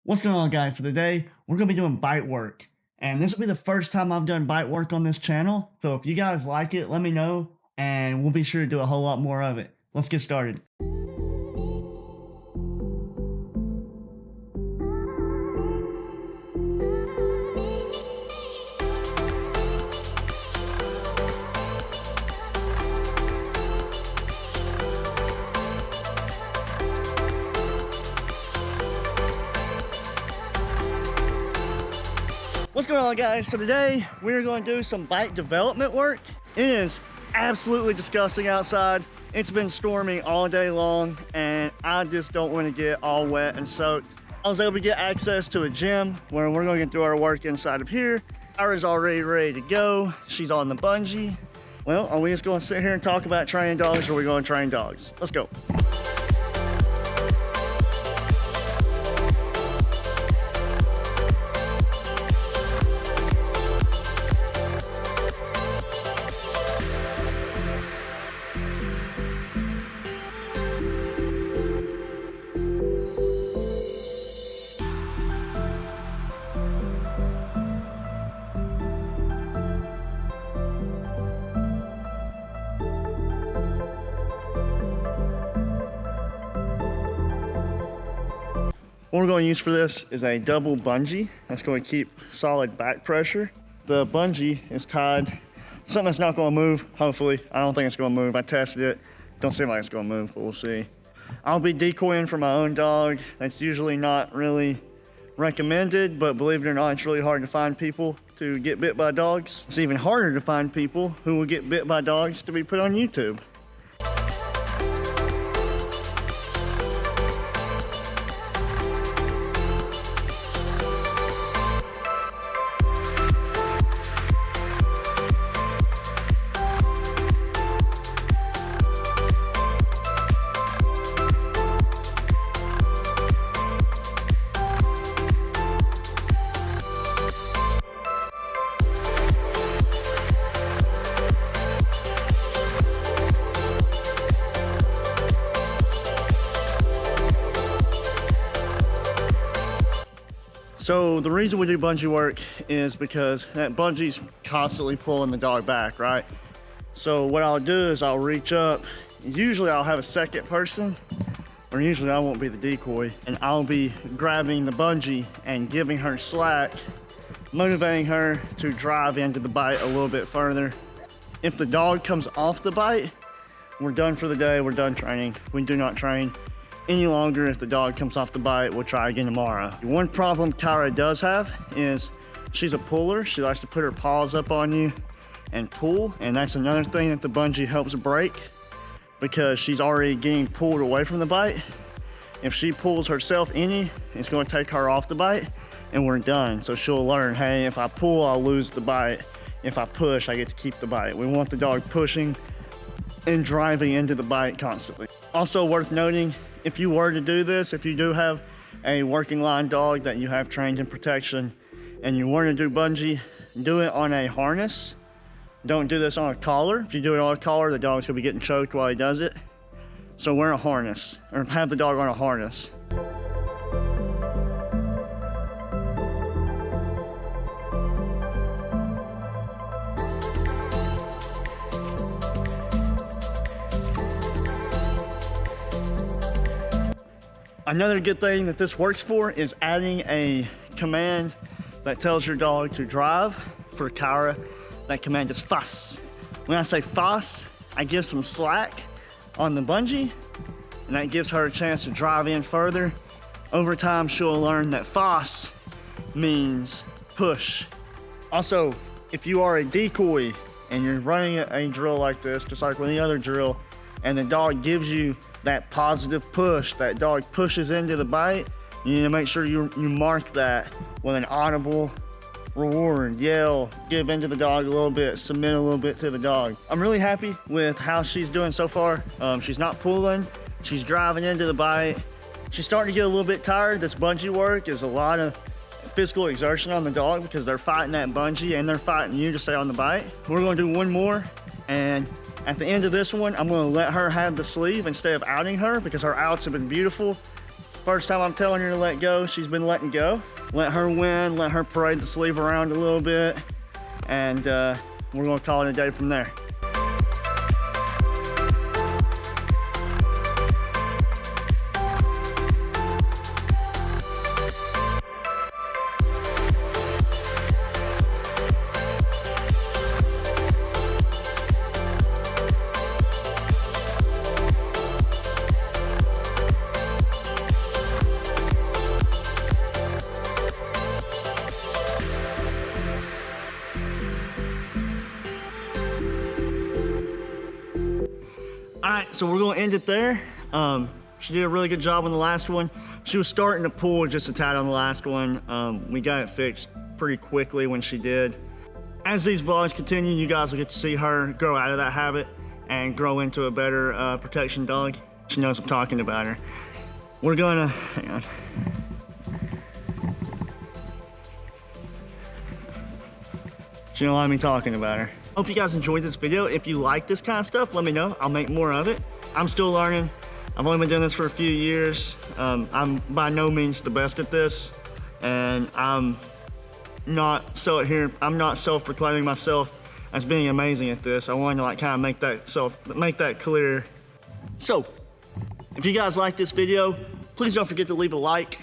What's going on, guys? For today, we're going to be doing bite work. And this will be the first time I've done bite work on this channel. So if you guys like it, let me know, and we'll be sure to do a whole lot more of it. Let's get started. What's going on, guys? So today we're going to do some bite development work. It is absolutely disgusting outside. It's been storming all day long and I just don't want to get all wet and soaked. I was able to get access to a gym where we're going to do our work inside of here. Kyra's already ready to go. She's on the bungee. Well, are we just going to sit here and talk about training dogs, or are we going to train dogs? Let's go. What we're going to use for this is a double bungee. That's going to keep solid back pressure. The bungee is tied, something that's not going to move, hopefully. I don't think it's going to move. I tested it. Don't seem like it's going to move, but we'll see. I'll be decoying for my own dog. That's usually not really recommended, but believe it or not, it's really hard to find people to get bit by dogs. It's even harder to find people who will get bit by dogs to be put on YouTube. So the reason we do bungee work is because that bungee's constantly pulling the dog back, right? So what I'll do is I'll reach up. Usually I'll have a second person, or usually I won't be the decoy, and I'll be grabbing the bungee and giving her slack, motivating her to drive into the bite a little bit further. If the dog comes off the bite, we're done for the day, we're done training. We do not train any longer. If the dog comes off the bite, we'll try again tomorrow. One problem Kyra does have is she's a puller. She likes to put her paws up on you and pull, and that's another thing that the bungee helps break, because she's already getting pulled away from the bite. If she pulls herself any, it's going to take her off the bite and we're done. So she'll learn, hey, if I pull, I'll lose the bite. If I push, I get to keep the bite. We want the dog pushing and driving into the bite constantly. Also worth noting, if you were to do this, if you do have a working line dog that you have trained in protection and you want to do bungee, do it on a harness. Don't do this on a collar. If you do it on a collar, the dog's gonna be getting choked while he does it. So wear a harness, or have the dog on a harness. Another good thing that this works for is adding a command that tells your dog to drive. For Kyra, that command is fuss. When I say fuss, I give some slack on the bungee, and that gives her a chance to drive in further. Over time, she'll learn that fuss means push. Also, if you are a decoy and you're running a drill like this, just like with any other drill, and the dog gives you that positive push, that dog pushes into the bite, you need to make sure you mark that with an audible reward, yell, give into the dog a little bit, submit a little bit to the dog. I'm really happy with how she's doing so far. She's not pulling, she's driving into the bite. She's starting to get a little bit tired. This bungee work is a lot of physical exertion on the dog because they're fighting that bungee and they're fighting you to stay on the bite. We're gonna do one more, and at the end of this one, I'm gonna let her have the sleeve instead of outing her, because her outs have been beautiful. First time I'm telling her to let go, she's been letting go. Let her win, let her parade the sleeve around a little bit, and we're gonna call it a day from there. All right, so we're gonna end it there. She did a really good job on the last one. She was starting to pull just a tad on the last one. We got it fixed pretty quickly when she did. As these vlogs continue, you guys will get to see her grow out of that habit and grow into a better protection dog. She knows I'm talking about her. We're gonna, hang on. She don't like me talking about her. Hope you guys enjoyed this video. If you like this kind of stuff, let me know. I'll make more of it. I'm still learning. I've only been doing this for a few years. I'm by no means the best at this, and I'm not self-proclaiming myself as being amazing at this. I wanted to like kind of make that clear. So, if you guys like this video, please don't forget to leave a like.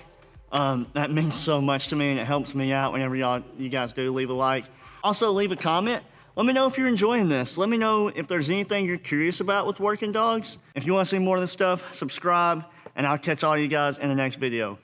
That means so much to me, and it helps me out whenever you guys do leave a like. Also, leave a comment. Let me know if you're enjoying this. Let me know if there's anything you're curious about with working dogs. If you want to see more of this stuff, subscribe, and I'll catch all you guys in the next video.